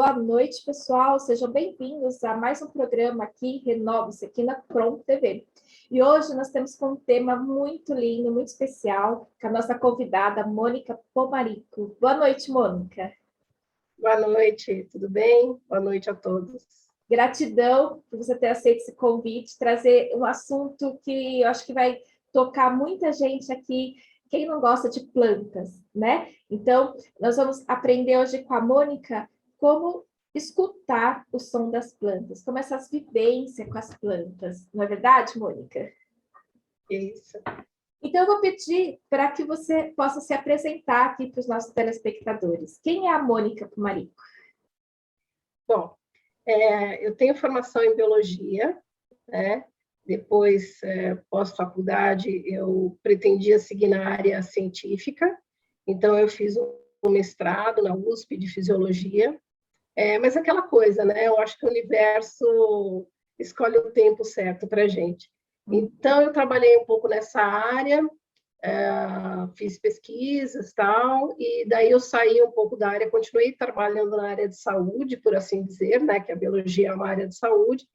boa noite, pessoal. Sejam bem-vindos a mais um programa aqui, Renove-se, aqui na Crom TV. E hoje nós temos um tema muito lindo, muito especial, com a nossa convidada, Mônica Pomarico. Boa noite, Mônica. Boa noite, tudo bem? Boa noite a todos. Gratidão por você ter aceito esse convite, trazer um assunto que eu acho que vai tocar muita gente aqui, quem não gosta de plantas, né? Então, nós vamos aprender hoje com a Mônica como escutar o som das plantas, como essas vivências com as plantas. Não é verdade, Mônica? Isso. Então, eu vou pedir para que você possa se apresentar aqui para os nossos telespectadores. Quem é a Mônica Pomarico? Bom, eu tenho formação em biologia, né? Depois, pós-faculdade, eu pretendia seguir na área científica, então eu fiz um mestrado na USP de fisiologia, mas aquela coisa, né? Eu acho que o universo escolhe o tempo certo para a gente. Então, eu trabalhei um pouco nessa área, fiz pesquisas, tal, e daí eu saí um pouco da área, continuei trabalhando na área de saúde, por assim dizer, né? Que a biologia é uma área de saúde,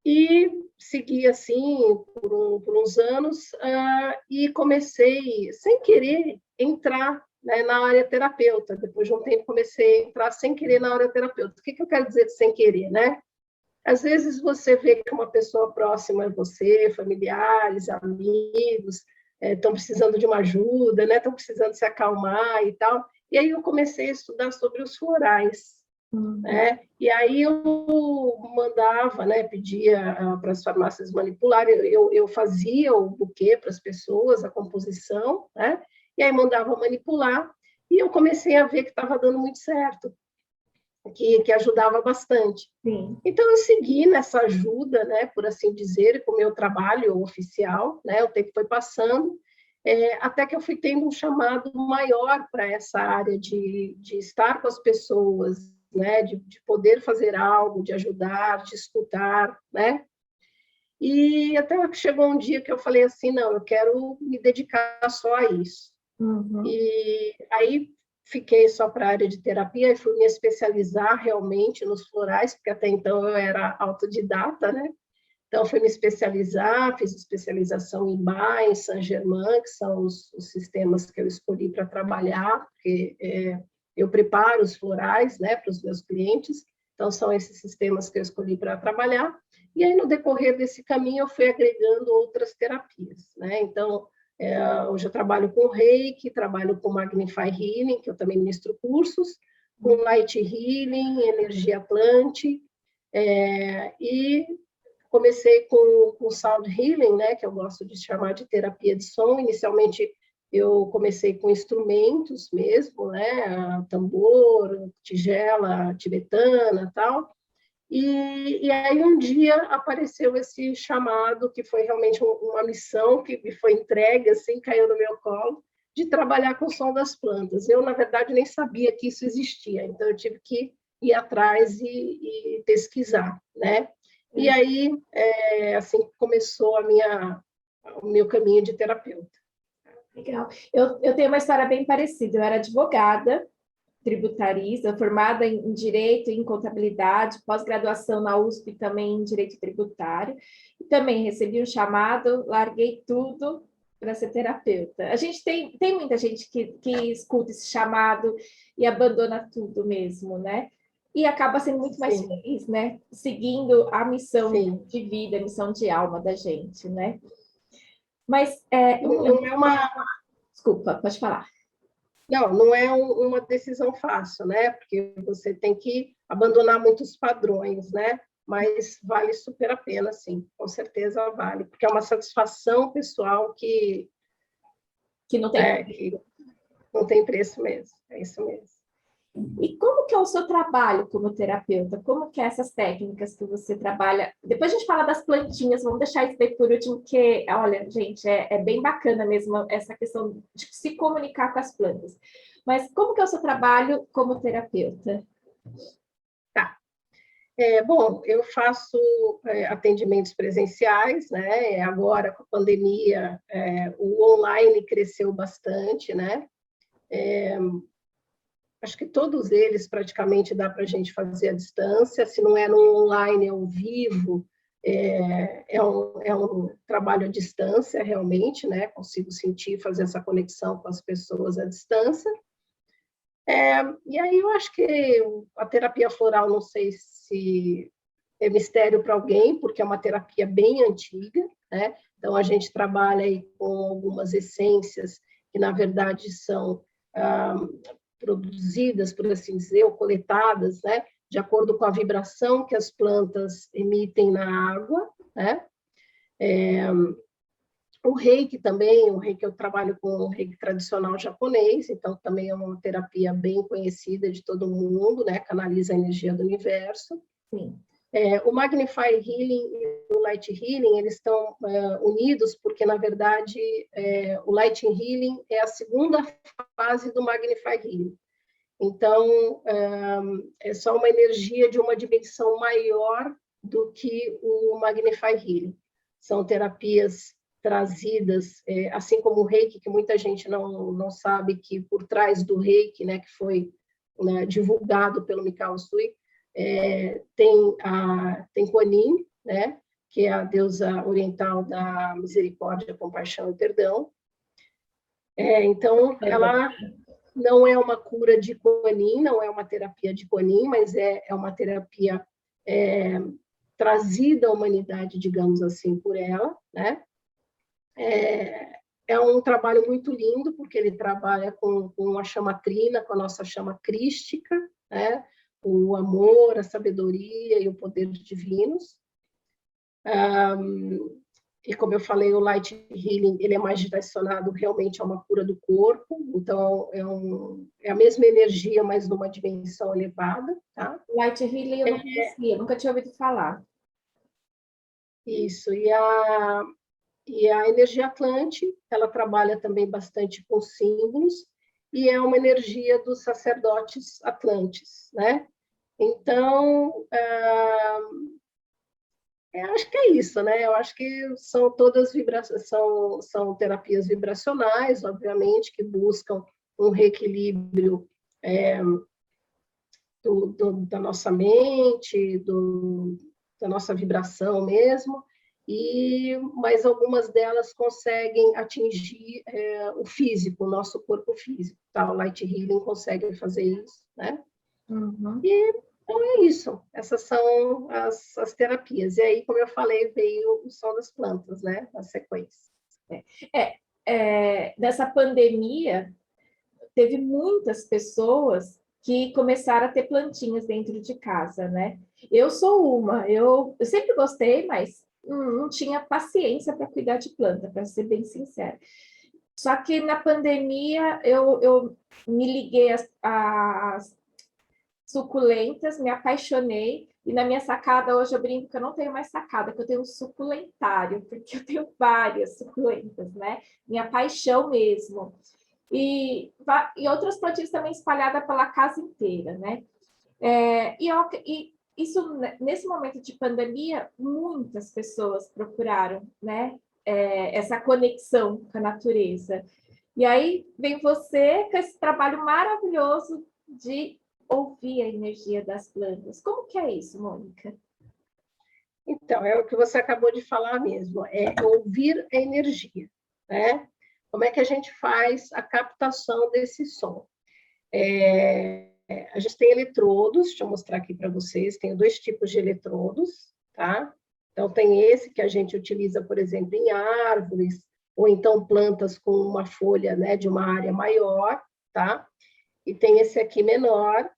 e segui assim por uns anos, e comecei, sem querer, entrar, né, na área terapeuta. Depois de um tempo, comecei a entrar sem querer na área terapeuta. O que eu quero dizer de sem querer, né? Às vezes você vê que uma pessoa próxima a você, familiares, amigos, estão precisando de uma ajuda, né? Estão precisando se acalmar e tal. E aí eu comecei a estudar sobre os florais. Né? E aí eu mandava, né, pedia para as farmácias manipularem, eu fazia o buquê para as pessoas, a composição, né? E aí mandava manipular, e eu comecei a ver que estava dando muito certo, que ajudava bastante. Sim. Então eu segui nessa ajuda, né, por assim dizer, com o meu trabalho oficial, né? O tempo foi passando, até que eu fui tendo um chamado maior para essa área de estar com as pessoas, né, de poder fazer algo, de ajudar, de escutar, né? E até que chegou um dia que eu falei assim, não, eu quero me dedicar só a isso. E aí fiquei só para a área de terapia e fui me especializar realmente nos florais, porque até então eu era autodidata, né? Então, fui me especializar, fiz especialização em BA, em Saint-Germain, que são os sistemas que eu escolhi para trabalhar, porque eu preparo os florais, né, para os meus clientes, então são esses sistemas que eu escolhi para trabalhar, e aí no decorrer desse caminho eu fui agregando outras terapias, né, então hoje eu trabalho com Reiki, trabalho com Magnify Healing, que eu também ministro cursos, com Light Healing, Energia Plant, e comecei com Sound Healing, né, que eu gosto de chamar de terapia de som. Inicialmente, eu comecei com instrumentos mesmo, né, tambor, tigela tibetana, tal. E aí um dia apareceu esse chamado, que foi realmente uma missão que me foi entregue, assim, caiu no meu colo, de trabalhar com o som das plantas. Eu, na verdade, nem sabia que isso existia, então eu tive que ir atrás e pesquisar, né? E aí, assim, começou o meu caminho de terapeuta. Legal. Eu tenho uma história bem parecida. Eu era advogada, tributarista, formada em Direito e em Contabilidade, pós-graduação na USP também em Direito Tributário. E também recebi um chamado, larguei tudo para ser terapeuta. A gente tem muita gente que escuta esse chamado e abandona tudo mesmo, né? E acaba sendo muito mais feliz, né? Seguindo a missão de vida, a missão de alma da gente, né? Mas não é uma... Desculpa, pode falar. Não é uma decisão fácil, né? Porque você tem que abandonar muitos padrões, né? Mas vale super a pena, sim. Com certeza vale, porque é uma satisfação pessoal que não tem que não tem preço mesmo. É isso mesmo. E como que é o seu trabalho como terapeuta? Como que é essas técnicas que você trabalha? Depois a gente fala das plantinhas, vamos deixar isso daí por último, porque, olha, gente, é bem bacana mesmo essa questão de se comunicar com as plantas. Mas como que é o seu trabalho como terapeuta? Tá. Bom, eu faço atendimentos presenciais, né? Agora, com a pandemia, o online cresceu bastante, né? acho que todos eles praticamente dá para a gente fazer à distância, se não é no online, é ao vivo, é um trabalho à distância, realmente, né? Consigo sentir, fazer essa conexão com as pessoas à distância. E aí eu acho que a terapia floral, não sei se é mistério para alguém, porque é uma terapia bem antiga, né? Então, a gente trabalha aí com algumas essências que, na verdade, são produzidas, por assim dizer, ou coletadas, né? De acordo com a vibração que as plantas emitem na água, né? O reiki também, o reiki eu trabalho com o reiki tradicional japonês, então também é uma terapia bem conhecida de todo mundo, né? Canaliza a energia do universo. Sim. O Magnify Healing e o Light Healing, eles estão unidos porque, na verdade, o Light Healing é a segunda fase do Magnify Healing. Então, é só uma energia de uma dimensão maior do que o Magnify Healing. São terapias trazidas, assim como o Reiki, que muita gente não sabe que por trás do Reiki, né, que foi, né, divulgado pelo Mikao Usui, tem Kuan-Yin, né, que é a deusa oriental da misericórdia, compaixão e perdão. Então, ela não é uma cura de Kuan-Yin, não é uma terapia de Kuan-Yin, mas é uma terapia trazida à humanidade, digamos assim, por ela, né? É um trabalho muito lindo, porque ele trabalha com a chama crina, com a nossa chama crística, né? O amor, a sabedoria e o poder divinos. E como eu falei, o Light Healing, ele é mais direcionado realmente a uma cura do corpo, então é a mesma energia, mas numa dimensão elevada, tá? Light Healing eu não conhecia, nunca tinha ouvido falar. Isso, e a energia Atlante, ela trabalha também bastante com símbolos, e é uma energia dos sacerdotes atlantes, né? Então, acho que é isso, né? Eu acho que são todas são terapias vibracionais, obviamente, que buscam um reequilíbrio da nossa mente, da nossa vibração mesmo, mas algumas delas conseguem atingir o físico, o nosso corpo físico. Tá? O Light Healing consegue fazer isso, né? Uhum. Então, é isso. Essas são as terapias. E aí, como eu falei, veio o som das plantas, né? Na sequência. Nessa pandemia, teve muitas pessoas que começaram a ter plantinhas dentro de casa, né? Eu sou uma. Eu sempre gostei, mas não tinha paciência para cuidar de planta, para ser bem sincera. Só que na pandemia, eu me liguei às suculentas, me apaixonei, e na minha sacada hoje eu brinco que eu não tenho mais sacada, que eu tenho um suculentário, porque eu tenho várias suculentas, né? Minha paixão mesmo. E outras plantinhas também espalhadas pela casa inteira, né? E isso, nesse momento de pandemia, muitas pessoas procuraram, né? Essa conexão com a natureza. E aí vem você com esse trabalho maravilhoso de ouvir a energia das plantas. Como que é isso, Mônica? Então, é o que você acabou de falar mesmo, é ouvir a energia, né? Como é que a gente faz a captação desse som? A gente tem eletrodos, deixa eu mostrar aqui para vocês, tem 2 tipos de eletrodos, tá? Então, tem esse que a gente utiliza, por exemplo, em árvores, ou então plantas com uma folha, né, de uma área maior, tá? E tem esse aqui menor,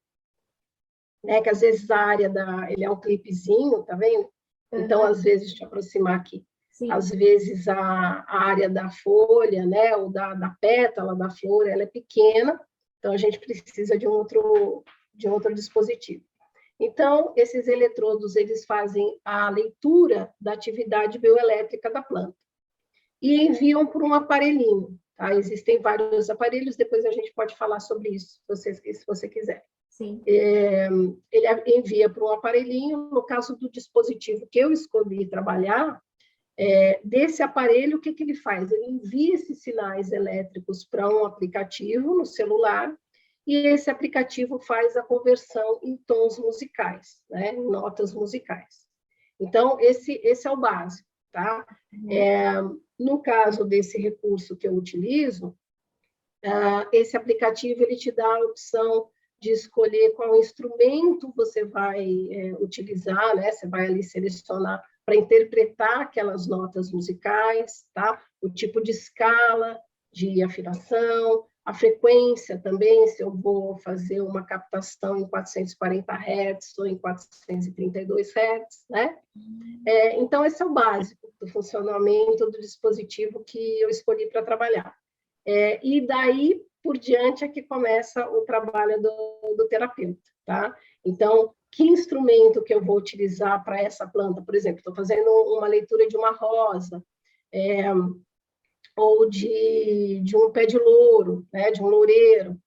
né, que às vezes a área ele é um clipezinho, tá vendo? Então, às vezes, deixa eu aproximar aqui, sim. Às vezes a área da folha, né, ou da pétala da flor, ela é pequena, então a gente precisa de um outro dispositivo. Então, esses eletrodos, eles fazem a leitura da atividade bioelétrica da planta e enviam por um aparelhinho, tá? Existem vários aparelhos, depois a gente pode falar sobre isso, se você quiser. Sim. Ele envia para um aparelhinho. No caso do dispositivo que eu escolhi trabalhar, desse aparelho, o que ele faz? Ele envia esses sinais elétricos para um aplicativo no celular, e esse aplicativo faz a conversão em tons musicais, né? Em notas musicais. Então, esse é o básico, tá? No caso desse recurso que eu utilizo, esse aplicativo ele te dá a opção de escolher qual instrumento você vai utilizar, né? Você vai ali selecionar para interpretar aquelas notas musicais, tá? O tipo de escala de afinação, a frequência também, se eu vou fazer uma captação em 440 Hz ou em 432 Hz, né? Então, esse é o básico do funcionamento do dispositivo que eu escolhi para trabalhar. E daí por diante é que começa o trabalho do terapeuta, tá? Então, que instrumento que eu vou utilizar para essa planta? Por exemplo, estou fazendo uma leitura de uma rosa, ou de um pé de louro, né? De um loureiro,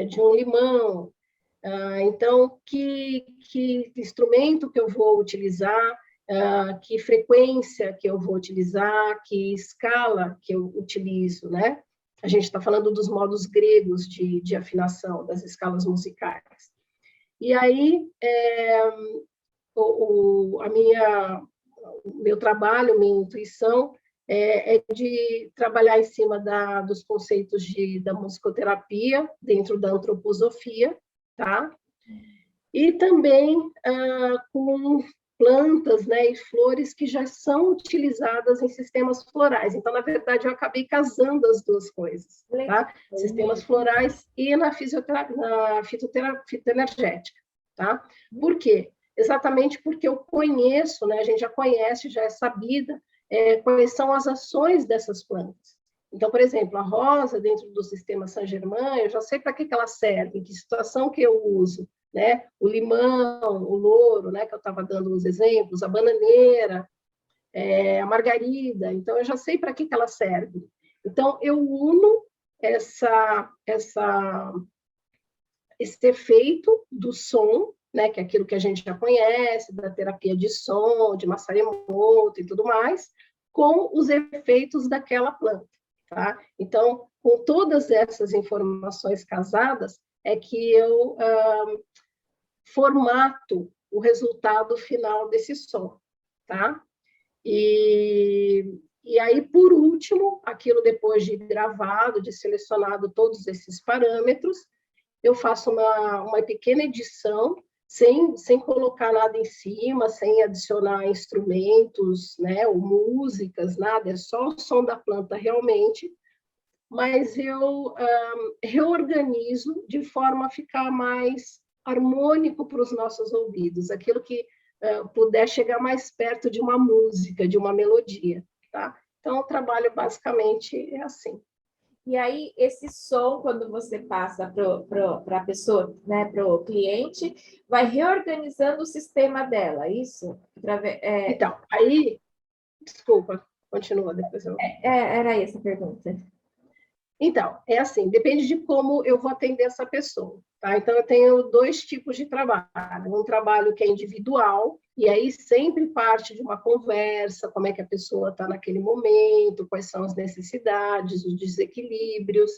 de um limão. Então, que instrumento que eu vou utilizar, que frequência que eu vou utilizar, que escala que eu utilizo, né? A gente está falando dos modos gregos de afinação, das escalas musicais. E aí, o meu trabalho, minha intuição, é de trabalhar em cima dos conceitos da musicoterapia, dentro da antroposofia, tá? E também com plantas, né, e flores que já são utilizadas em sistemas florais. Então, na verdade, eu acabei casando as duas coisas, tá? Sistemas florais e na fitoenergética, tá? Por quê? Exatamente porque eu conheço, né, a gente já conhece, já é sabida, quais são as ações dessas plantas. Então, por exemplo, a rosa, dentro do sistema Saint-Germain, eu já sei para que ela serve, em que situação que eu uso, né? O limão, o louro, né? Que eu estava dando os exemplos, a bananeira, a margarida. Então, eu já sei para que ela serve. Então, eu uno esse efeito do som, né? Que é aquilo que a gente já conhece, da terapia de som, de Masaru Emoto e tudo mais, com os efeitos daquela planta. Tá? Então, com todas essas informações casadas, é que eu formato o resultado final desse som. Tá? E aí, por último, aquilo depois de gravado, de selecionado todos esses parâmetros, eu faço uma pequena edição, sem colocar nada em cima, sem adicionar instrumentos, né, ou músicas, nada, é só o som da planta realmente, mas eu reorganizo de forma a ficar mais harmônico para os nossos ouvidos, aquilo que puder chegar mais perto de uma música, de uma melodia, tá? Então, o trabalho basicamente é assim. E aí, esse som, quando você passa para a pessoa, né, para o cliente, vai reorganizando o sistema dela, isso? Então, aí, desculpa, continua, depois eu... Era essa a pergunta. Então, é assim, depende de como eu vou atender essa pessoa, tá? Então, eu tenho dois tipos de trabalho. Um trabalho que é individual, e aí sempre parte de uma conversa, como é que a pessoa está naquele momento, quais são as necessidades, os desequilíbrios.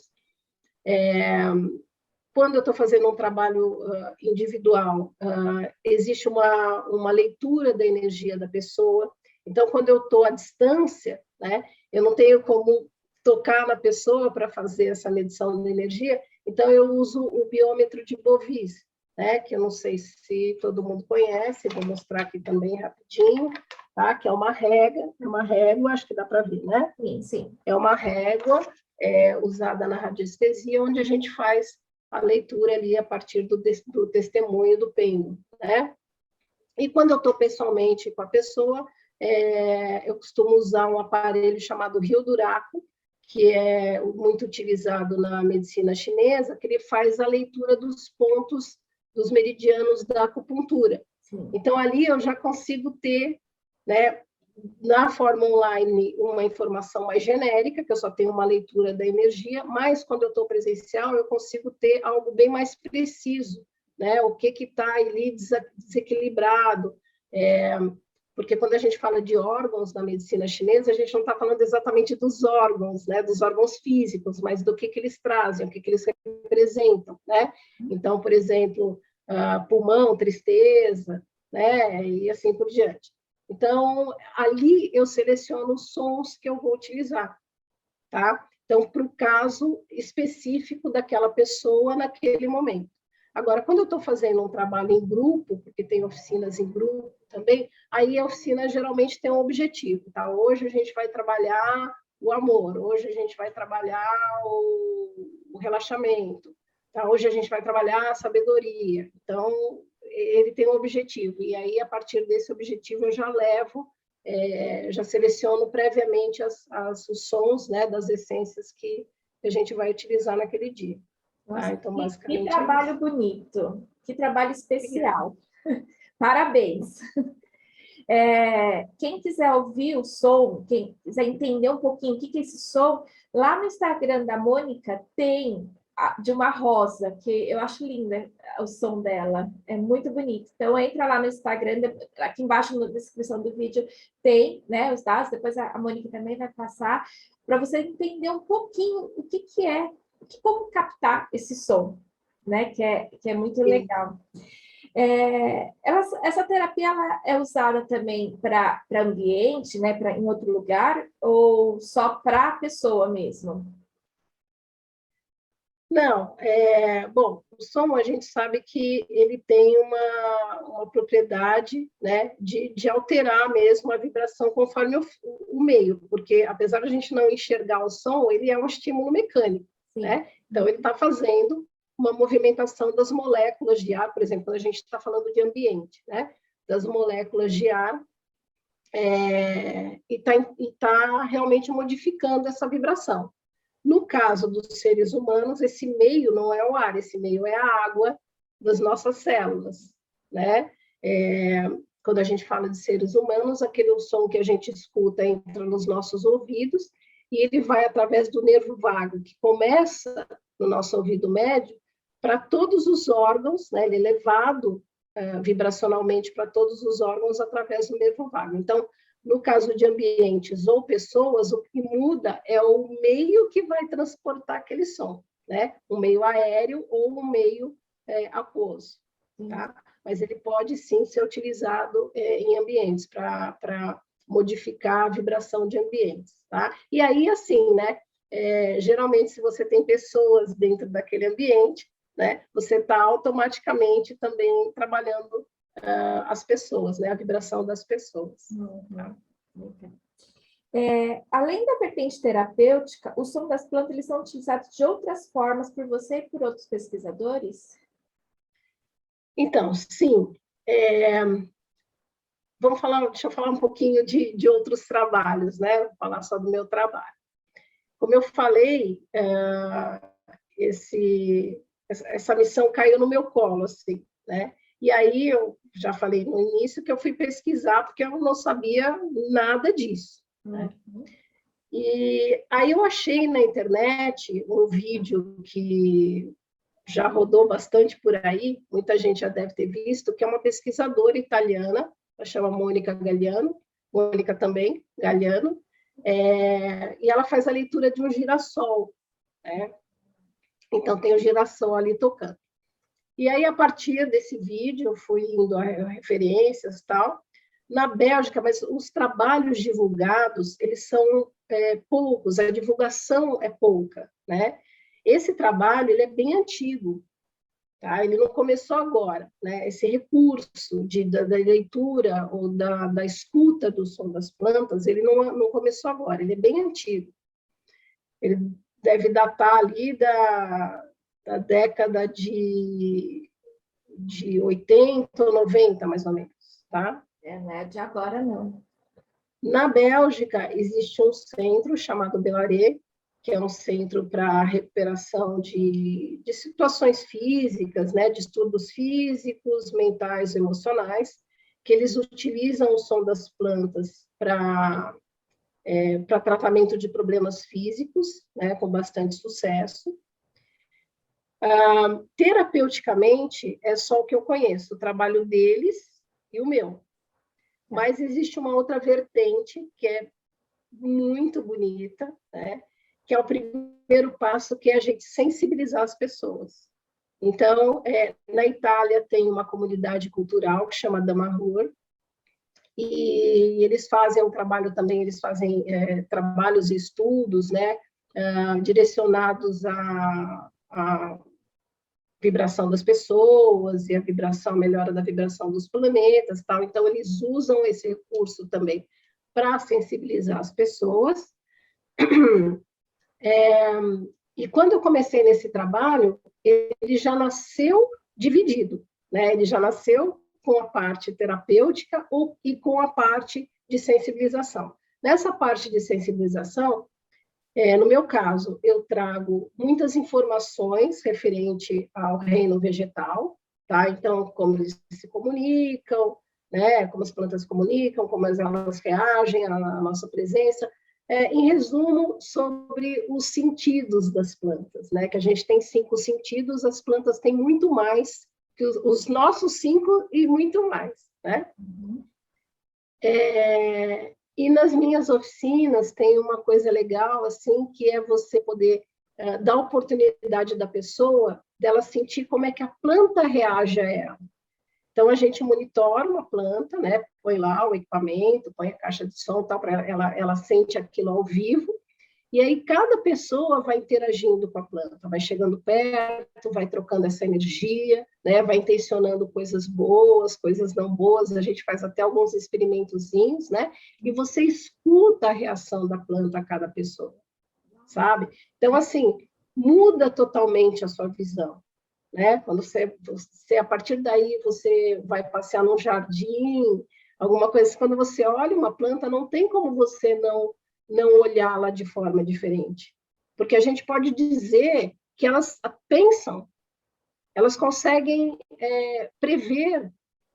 Quando eu estou fazendo um trabalho individual, existe uma leitura da energia da pessoa. Então, quando eu estou à distância, né, eu não tenho como tocar na pessoa para fazer essa medição da energia, então eu uso o biômetro de Bovise, né, que eu não sei se todo mundo conhece, vou mostrar aqui também rapidinho, tá, que é uma régua, acho que dá para ver, né? Sim, sim. É uma régua usada na radiestesia, onde a gente faz a leitura ali a partir do testemunho do pêndulo, né? E quando eu estou pessoalmente com a pessoa, eu costumo usar um aparelho chamado Rio Duraco, que é muito utilizado na medicina chinesa, que ele faz a leitura dos pontos dos meridianos da acupuntura. Sim. Então, ali eu já consigo ter, né, na forma online, uma informação mais genérica, que eu só tenho uma leitura da energia, mas quando eu estou presencial, eu consigo ter algo bem mais preciso, né? O que está ali desequilibrado, porque quando a gente fala de órgãos na medicina chinesa, a gente não está falando exatamente dos órgãos, né, dos órgãos físicos, mas do que eles trazem, o que eles representam, né? Então, por exemplo, pulmão, tristeza, né, e assim por diante. Então, ali eu seleciono os sons que eu vou utilizar, tá? Então, para o caso específico daquela pessoa naquele momento. Agora, quando eu estou fazendo um trabalho em grupo, porque tem oficinas em grupo também, aí a oficina geralmente tem um objetivo, tá? Hoje a gente vai trabalhar o amor, hoje a gente vai trabalhar o relaxamento, tá? Hoje a gente vai trabalhar a sabedoria. Então, ele tem um objetivo, e aí, a partir desse objetivo, eu já levo, já seleciono previamente os sons, né, das essências que a gente vai utilizar naquele dia. Nossa, Então, que basicamente, trabalho bonito, que trabalho especial. Parabéns. Quem quiser ouvir o som, quem quiser entender um pouquinho o que é esse som, lá no Instagram da Mônica tem de uma rosa, que eu acho linda o som dela, é muito bonito. Então, entra lá no Instagram, aqui embaixo na descrição do vídeo tem, né, os dados, depois a Mônica também vai passar, para você entender um pouquinho o que é, como captar esse som, né, que é muito legal. Essa terapia ela é usada também para ambiente, né, em outro lugar, ou só para a pessoa mesmo? Não, bom, o som a gente sabe que ele tem uma propriedade, né, de alterar mesmo a vibração conforme o meio, porque apesar de a gente não enxergar o som, ele é um estímulo mecânico, né? Então ele está fazendo uma movimentação das moléculas de ar, por exemplo, quando a gente está falando de ambiente, né? Das moléculas de ar, e está realmente modificando essa vibração. No caso dos seres humanos, esse meio não é o ar, esse meio é a água das nossas células, né? Quando a gente fala de seres humanos, aquele som que a gente escuta entra nos nossos ouvidos e ele vai através do nervo vago, que começa no nosso ouvido médio, para todos os órgãos, né? Ele é levado vibracionalmente para todos os órgãos através do nervo vago. Então, no caso de ambientes ou pessoas, o que muda é o meio que vai transportar aquele som, né? Um meio aéreo ou um meio aquoso, tá? Mas ele pode sim ser utilizado em ambientes para modificar a vibração de ambientes, tá? E aí, assim, né? Geralmente, se você tem pessoas dentro daquele ambiente, né? Você está automaticamente também trabalhando as pessoas, né? A vibração das pessoas. Tá? Além da vertente terapêutica, os sons das plantas eles são utilizados de outras formas por você e por outros pesquisadores? Então, sim. Deixa eu falar um pouquinho de outros trabalhos, né? Vou falar só do meu trabalho. Como eu falei, essa missão caiu no meu colo, assim, né? E aí eu já falei no início que eu fui pesquisar porque eu não sabia nada disso, né? E aí eu achei na internet um vídeo que já rodou bastante por aí, muita gente já deve ter visto, que é uma pesquisadora italiana, ela chama Mônica Galliano, Mônica também, Galliano, e ela faz a leitura de um girassol, né? Então tem o girassol ali tocando. E aí, a partir desse vídeo, eu fui indo a referências e tal. Na Bélgica, mas os trabalhos divulgados, eles são poucos, a divulgação é pouca, né? Esse trabalho, ele é bem antigo, tá? Ele não começou agora, né? Esse recurso da leitura ou da escuta do som das plantas, ele não começou agora, ele é bem antigo. Ele deve datar ali da década de 80 ou 90, mais ou menos, tá? Não é de agora, não. Na Bélgica, existe um centro chamado Belaré, que é um centro para recuperação de situações físicas, né, de estudos físicos, mentais, emocionais, que eles utilizam o som das plantas para tratamento de problemas físicos, né, com bastante sucesso. Terapeuticamente, é só o que eu conheço, o trabalho deles e o meu. Mas existe uma outra vertente que é muito bonita, né? Que é o primeiro passo, que é a gente sensibilizar as pessoas. Então, na Itália tem uma comunidade cultural que chama Damahur, e eles fazem um trabalho também, eles fazem trabalhos e estudos, né, direcionados à vibração das pessoas e a vibração, melhora da vibração dos planetas, tal. Então, eles usam esse recurso também para sensibilizar as pessoas. E quando eu comecei nesse trabalho, ele já nasceu dividido, né? Ele já nasceu com a parte terapêutica e com a parte de sensibilização. Nessa parte de sensibilização, no meu caso, eu trago muitas informações referente ao reino vegetal, tá? Então, como eles se comunicam, né? Como as plantas se comunicam, como elas reagem à nossa presença. Em resumo, sobre os sentidos das plantas, né? Que a gente tem 5 sentidos, as plantas têm muito mais que os nossos 5 e muito mais, né? Uhum. E nas minhas oficinas tem uma coisa legal, assim, que é você poder dar a oportunidade da pessoa dela sentir como é que a planta reage a ela. Então, a gente monitora uma planta, né? Põe lá o equipamento, põe a caixa de som, tal, para ela sente aquilo ao vivo, e aí cada pessoa vai interagindo com a planta, vai chegando perto, vai trocando essa energia, né? Vai intencionando coisas boas, coisas não boas, a gente faz até alguns experimentozinhos, né? E você escuta a reação da planta a cada pessoa, sabe? Então, assim, muda totalmente a sua visão. Né? Quando você, a partir daí, você vai passear num jardim, alguma coisa, quando você olha uma planta, não tem como você não olhá-la de forma diferente. Porque a gente pode dizer que elas pensam, elas conseguem prever,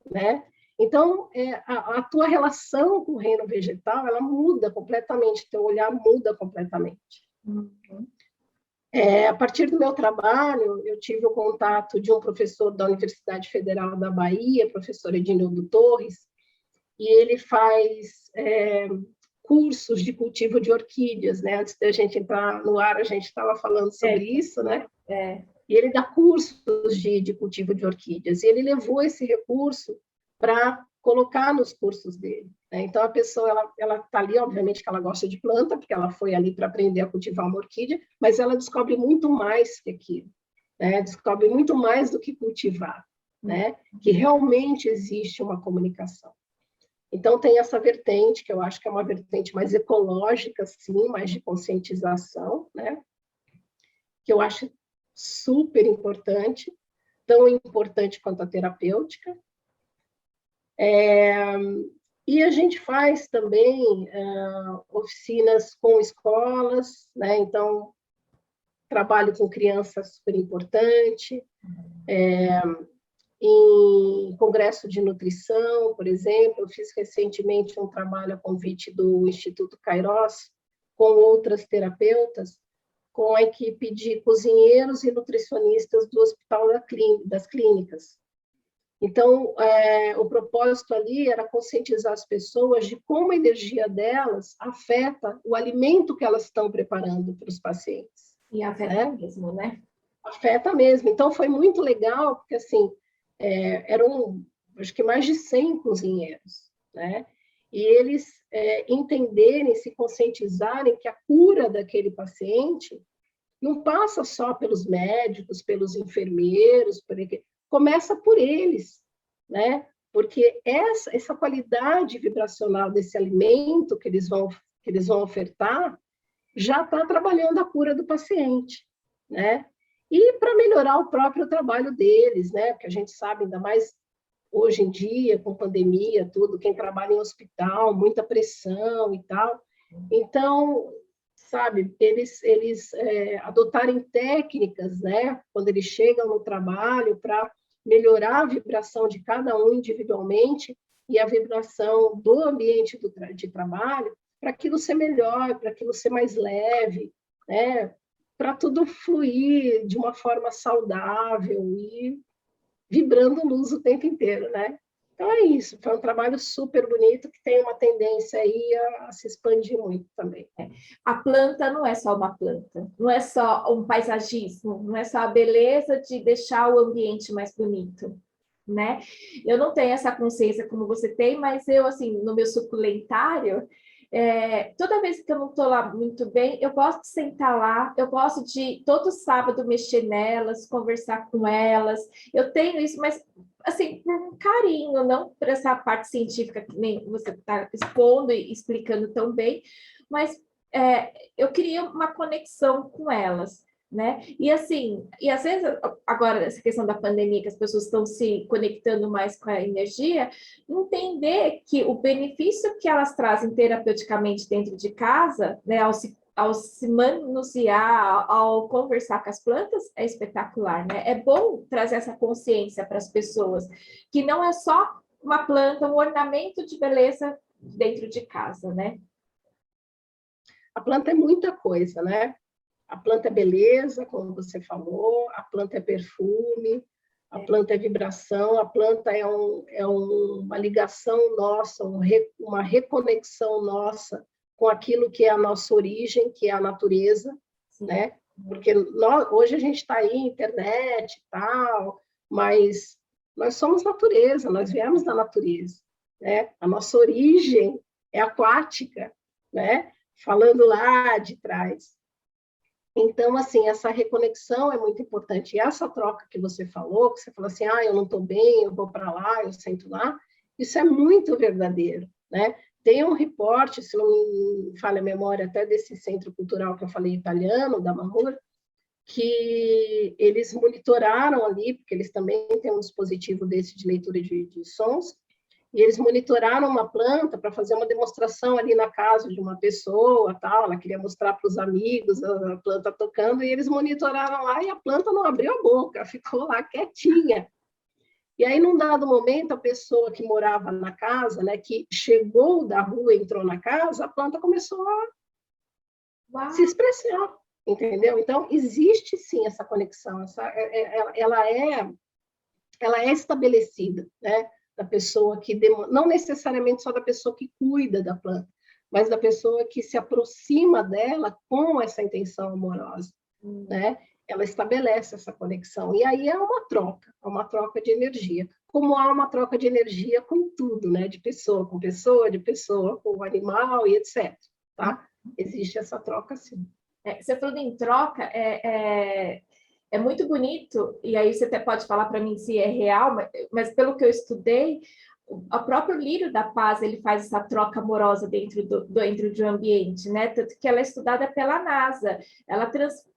né? Então, a tua relação com o reino vegetal, ela muda completamente, teu olhar muda completamente. Uhum. A partir do meu trabalho, eu tive o contato de um professor da Universidade Federal da Bahia, professor Edinildo Torres, e ele faz cursos de cultivo de orquídeas, né? Antes da gente entrar no ar, a gente estava falando sobre isso, né? E ele dá cursos de cultivo de orquídeas, e ele levou esse recurso para colocar nos cursos dele. Né? Então, a pessoa ela está ali, obviamente, que ela gosta de planta, porque ela foi ali para aprender a cultivar uma orquídea, mas ela descobre muito mais que aquilo, né? Descobre muito mais do que cultivar, né? Que realmente existe uma comunicação. Então, tem essa vertente, que eu acho que é uma vertente mais ecológica, sim, mais de conscientização, né? Que eu acho super importante, tão importante quanto a terapêutica. E a gente faz também oficinas com escolas, né? Então, trabalho com crianças super importante, em congresso de nutrição, por exemplo, eu fiz recentemente um trabalho a convite do Instituto Kairos, com outras terapeutas, com a equipe de cozinheiros e nutricionistas do Hospital das Clínicas. Então, o propósito ali era conscientizar as pessoas de como a energia delas afeta o alimento que elas estão preparando para os pacientes. E afeta mesmo, né? Afeta mesmo. Então, foi muito legal, porque, assim, eram, acho que mais de 100 cozinheiros, né? E eles entenderem, se conscientizarem que a cura daquele paciente não passa só pelos médicos, pelos enfermeiros, começa por eles, né? Porque essa qualidade vibracional desse alimento que eles vão ofertar já está trabalhando a cura do paciente, né? E para melhorar o próprio trabalho deles, né? Porque a gente sabe, ainda mais hoje em dia, com pandemia, tudo, quem trabalha em hospital, muita pressão e tal. Então, sabe, eles adotarem técnicas, né? Quando eles chegam no trabalho, para melhorar a vibração de cada um individualmente e a vibração do ambiente de trabalho, para aquilo ser melhor, para aquilo ser mais leve, né? Para tudo fluir de uma forma saudável e vibrando luz o tempo inteiro, né? Então é isso, foi um trabalho super bonito que tem uma tendência aí a se expandir muito também. A planta não é só uma planta, não é só um paisagismo, não é só a beleza de deixar o ambiente mais bonito, né? Eu não tenho essa consciência como você tem, mas eu, assim, no meu suculentário, toda vez que eu não estou lá muito bem, eu gosto de sentar lá, eu gosto de todo sábado mexer nelas, conversar com elas. Eu tenho isso, mas assim, por um carinho, não por essa parte científica que nem você está expondo e explicando tão bem, mas eu queria uma conexão com elas. Né? E assim, e às vezes, agora, essa questão da pandemia, que as pessoas estão se conectando mais com a energia, entender que o benefício que elas trazem terapeuticamente dentro de casa, né, ao se manusear, ao conversar com as plantas, é espetacular, né? É bom trazer essa consciência para as pessoas, que não é só uma planta, um ornamento de beleza dentro de casa, né? A planta é muita coisa, né? A planta é beleza, como você falou, a planta é perfume, a planta é vibração, a planta uma ligação nossa, uma reconexão nossa com aquilo que é a nossa origem, que é a natureza, sim, né? Porque hoje a gente está aí, internet e tal, mas nós somos natureza, nós viemos da natureza, né? A nossa origem é aquática, né? Falando lá de trás. Então, assim, essa reconexão é muito importante. E essa troca que você falou assim, eu não estou bem, eu vou para lá, eu sento lá, isso é muito verdadeiro, né? Tem um reporte, se não me falha a memória, até desse centro cultural que eu falei italiano, da Mahur, que eles monitoraram ali, porque eles também têm um dispositivo desse de leitura de sons, e eles monitoraram uma planta para fazer uma demonstração ali na casa de uma pessoa, tal. Ela queria mostrar para os amigos a planta tocando, e eles monitoraram lá e a planta não abriu a boca, ficou lá quietinha. E aí, num dado momento, a pessoa que morava na casa, né, que chegou da rua, entrou na casa, a planta começou a se expressar, entendeu? Então, existe sim essa conexão, ela é estabelecida, né? Da pessoa que não necessariamente só da pessoa que cuida da planta, mas da pessoa que se aproxima dela com essa intenção amorosa, né? Ela estabelece essa conexão e aí é uma troca de energia, como há uma troca de energia com tudo, né? De pessoa com pessoa, de pessoa com animal e etc. Tá? Existe essa troca, sim. Você falou em troca, é muito bonito, e aí você até pode falar para mim se é real, mas pelo que eu estudei, o próprio lírio da paz, ele faz essa troca amorosa dentro de um ambiente, né? Tanto que ela é estudada pela NASA, ela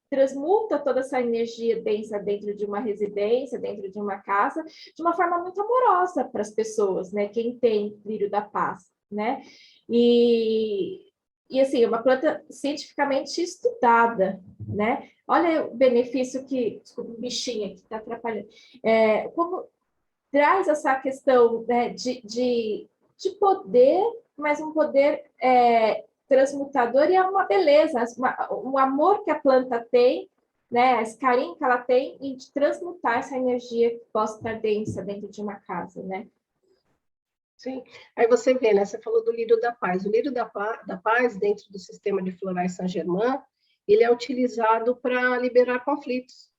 transmuta toda essa energia densa dentro de uma residência, dentro de uma casa, de uma forma muito amorosa para as pessoas, né? Quem tem lírio da paz, né? E assim, é uma planta cientificamente estudada, né? Olha o benefício que, desculpa, o bichinho aqui está atrapalhando, como traz essa questão, né, de poder, mas um poder transmutador e é uma beleza, um amor que a planta tem, né, esse carinho que ela tem e de transmutar essa energia que possa estar densa dentro de uma casa, né? Sim. Aí você vê, né? Você falou do lírio da paz. O lírio da paz, dentro do sistema de florais Saint-Germain, ele é utilizado para liberar conflitos.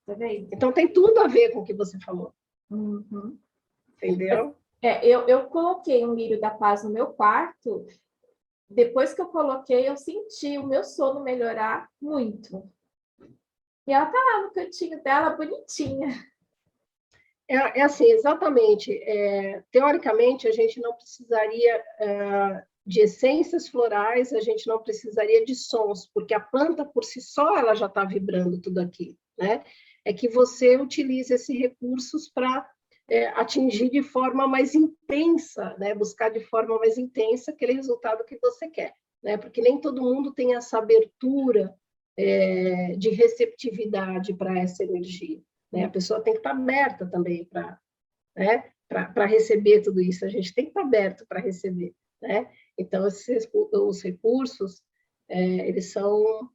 Tá vendo? Então, tem tudo a ver com o que você falou. Uhum. Entendeu? Eu coloquei um lírio da paz no meu quarto. Depois que eu coloquei, eu senti o meu sono melhorar muito. E ela tá lá no cantinho dela, bonitinha. É assim, exatamente. Teoricamente, a gente não precisaria de essências florais, a gente não precisaria de sons, porque a planta por si só ela já está vibrando tudo aqui, né? É que você utiliza esses recursos para atingir de forma mais intensa, né? Buscar de forma mais intensa aquele resultado que você quer, né? Porque nem todo mundo tem essa abertura de receptividade para essa energia. Né? A pessoa tem que estar aberta também para receber tudo isso. A gente tem que estar aberto para receber. Né? Então, os recursos, eles são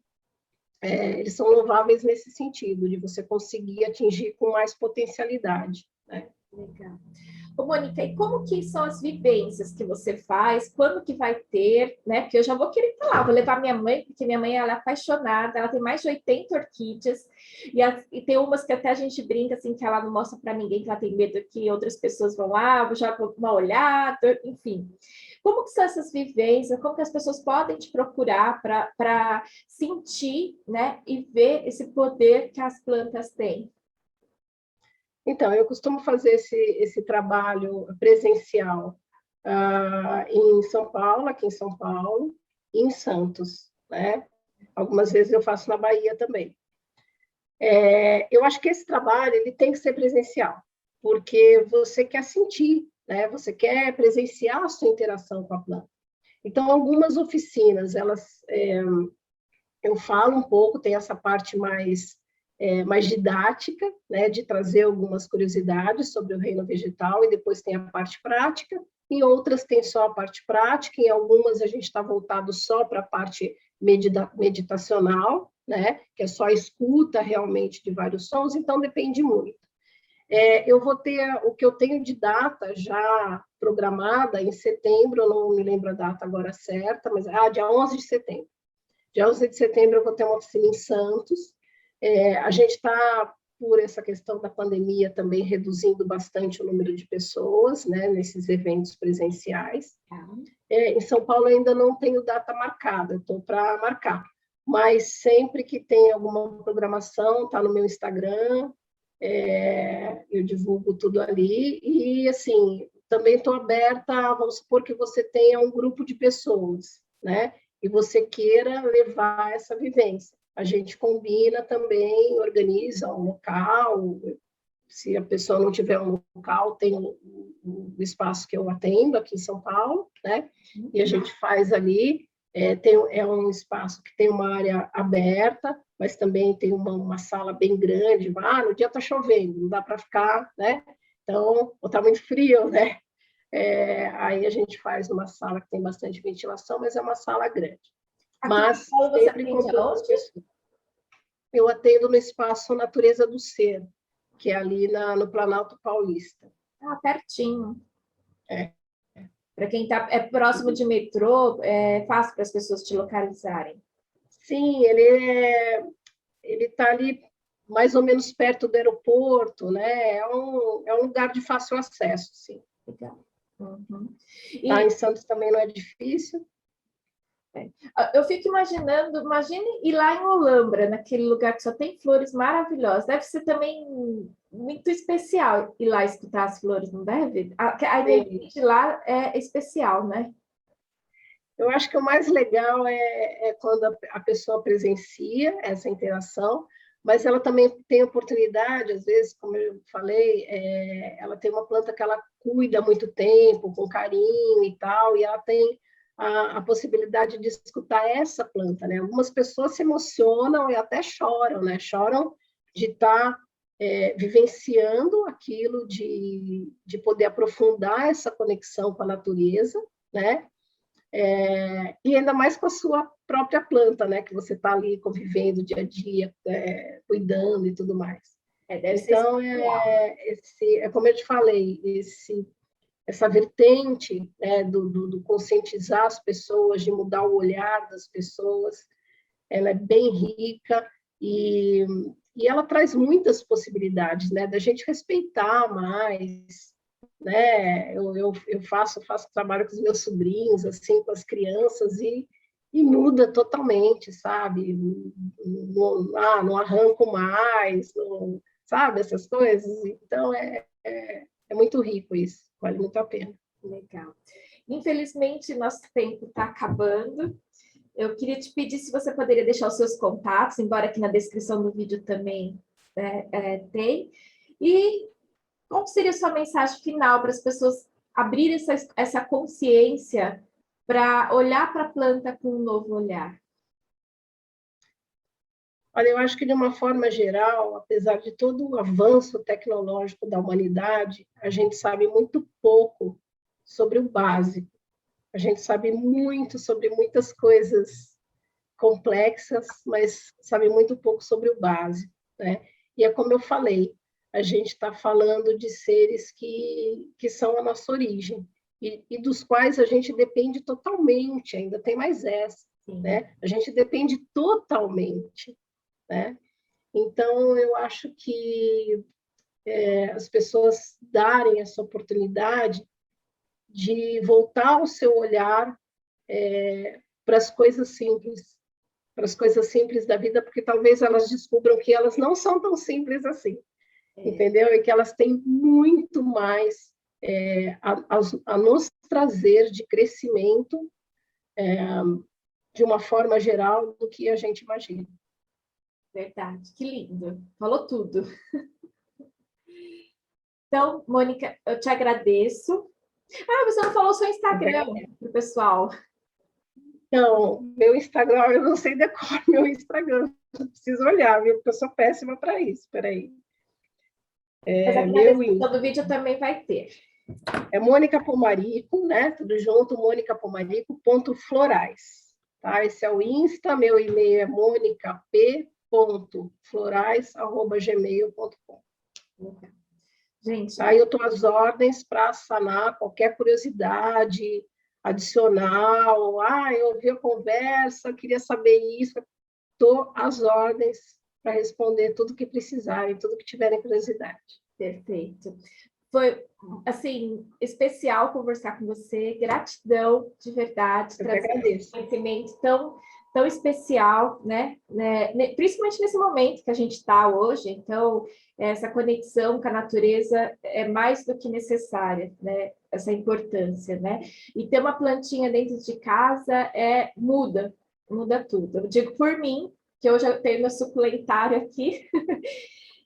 louváveis nesse sentido, de você conseguir atingir com mais potencialidade. Né? Legal. Ô, Mônica, e como que são as vivências que você faz? Quando que vai ter, né? Porque eu já vou querer falar, vou levar minha mãe, porque minha mãe ela é apaixonada, ela tem mais de 80 orquídeas, e tem umas que até a gente brinca, assim, que ela não mostra para ninguém, que ela tem medo que outras pessoas vão lá, já vou dar uma olhada, enfim. Como que são essas vivências? Como que as pessoas podem te procurar para sentir, né, e ver esse poder que as plantas têm? Então, eu costumo fazer esse trabalho presencial em São Paulo, aqui em São Paulo, e em Santos, né? Algumas vezes eu faço na Bahia também. Eu acho que esse trabalho ele tem que ser presencial, porque você quer sentir, né? Você quer presenciar a sua interação com a planta. Então, algumas oficinas, eu falo um pouco, tem essa parte mais didática, né, de trazer algumas curiosidades sobre o reino vegetal, e depois tem a parte prática. Em outras tem só a parte prática, em algumas a gente está voltado só para a parte meditacional, né, que é só escuta realmente de vários sons, então depende muito. Eu vou ter o que eu tenho de data já programada em setembro, eu não me lembro a data agora certa, mas dia 11 de setembro. Dia 11 de setembro eu vou ter uma oficina em Santos. A gente está, por essa questão da pandemia, também reduzindo bastante o número de pessoas, né, nesses eventos presenciais. Em São Paulo ainda não tenho data marcada, estou para marcar. Mas sempre que tem alguma programação, está no meu Instagram, eu divulgo tudo ali. E, assim, também estou aberta, vamos supor que você tenha um grupo de pessoas, né? E você queira levar essa vivência. A gente combina também, organiza um local. Se a pessoa não tiver um local, tem o espaço que eu atendo aqui em São Paulo, né? E a gente faz ali. É um espaço que tem uma área aberta, mas também tem uma sala bem grande. No dia está chovendo, não dá para ficar, né? Então, ou está muito frio, né? Aí a gente faz uma sala que tem bastante ventilação, mas é uma sala grande. Aqui Mas em Paulo, você sempre atende com poucas aonde? pessoas. Eu atendo no espaço Natureza do Ser, que é ali no Planalto Paulista. Pertinho. É. Para quem é próximo de metrô, é fácil para as pessoas te localizarem. Sim, ele está ali mais ou menos perto do aeroporto, né? É um lugar de fácil acesso, sim. Legal. Em Santos também não é difícil. Eu fico imaginando, imagine ir lá em Olambra, naquele lugar que só tem flores maravilhosas. Deve ser também muito especial ir lá escutar as flores, não deve? A energia de lá é especial, né? Eu acho que o mais legal é quando a pessoa presencia essa interação, mas ela também tem oportunidade, às vezes, como eu falei, ela tem uma planta que ela cuida há muito tempo, com carinho e tal, e ela tem a possibilidade de escutar essa planta, né? Algumas pessoas se emocionam e até choram, né? Choram de estar vivenciando aquilo, de poder aprofundar essa conexão com a natureza, né? E ainda mais com a sua própria planta, né? Que você está ali convivendo dia a dia, cuidando e tudo mais. Então, como eu te falei, essa vertente, né, do conscientizar as pessoas, de mudar o olhar das pessoas, ela é bem rica e ela traz muitas possibilidades, né? Da gente respeitar mais, né? Eu faço trabalho com os meus sobrinhos, assim, com as crianças, e muda totalmente, sabe? Não arranco mais, não, sabe? Essas coisas. Então, é muito rico isso, vale muito a pena. Legal. Infelizmente, nosso tempo está acabando. Eu queria te pedir se você poderia deixar os seus contatos, embora aqui na descrição do vídeo também tem. E qual seria a sua mensagem final para as pessoas abrirem essa consciência para olhar para a planta com um novo olhar? Olha, eu acho que, de uma forma geral, apesar de todo o avanço tecnológico da humanidade, a gente sabe muito pouco sobre o básico. A gente sabe muito sobre muitas coisas complexas, mas sabe muito pouco sobre o básico, né? E é como eu falei, a gente está falando de seres que são a nossa origem e dos quais a gente depende totalmente, ainda tem mais essa, né? A gente depende totalmente, né? Então, eu acho que as pessoas darem essa oportunidade de voltar o seu olhar para as coisas simples da vida, porque talvez elas descubram que elas não são tão simples assim, entendeu? E que elas têm muito mais a nos trazer de crescimento de uma forma geral do que a gente imagina. Verdade, que lindo. Falou tudo. Então, Mônica, eu te agradeço. Ah, você não falou o seu Instagram para o pessoal. Então, meu Instagram, eu não sei decorar meu Instagram. Preciso olhar, viu? Porque eu sou péssima para isso. Espera aí. Mas aqui na descrição do vídeo também vai ter. É Mônica Pomarico, né? Tudo junto, monicapomarico.florais. Tá? Esse é o Insta, meu e-mail é monicap.florais@gmail.com. Gente, aí eu estou às ordens para sanar qualquer curiosidade adicional. Eu ouvi a conversa, queria saber isso. Estou às ordens para responder tudo que precisarem, tudo que tiverem curiosidade. Perfeito. Foi, assim, especial conversar com você. Gratidão, de verdade. Eu que agradeço. Um conhecimento tão especial, né? Principalmente nesse momento que a gente está hoje. Então, essa conexão com a natureza é mais do que necessária, né? Essa importância, né? E ter uma plantinha dentro de casa muda tudo. Eu digo por mim, que hoje eu tenho meu suculentário aqui.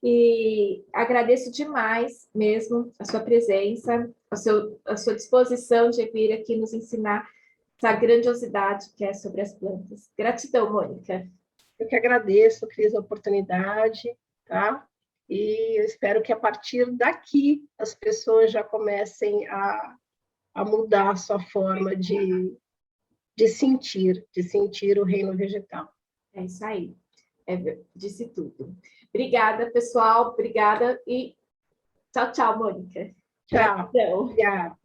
E agradeço demais mesmo a sua presença, a sua disposição de vir aqui nos ensinar essa grandiosidade que é sobre as plantas. Gratidão, Mônica. Eu que agradeço, Cris, a oportunidade, tá? E eu espero que a partir daqui as pessoas já comecem a mudar a sua forma de sentir o reino vegetal. É isso aí. Disse tudo. Obrigada, pessoal. Obrigada e tchau, tchau, Mônica. Tchau. Obrigada.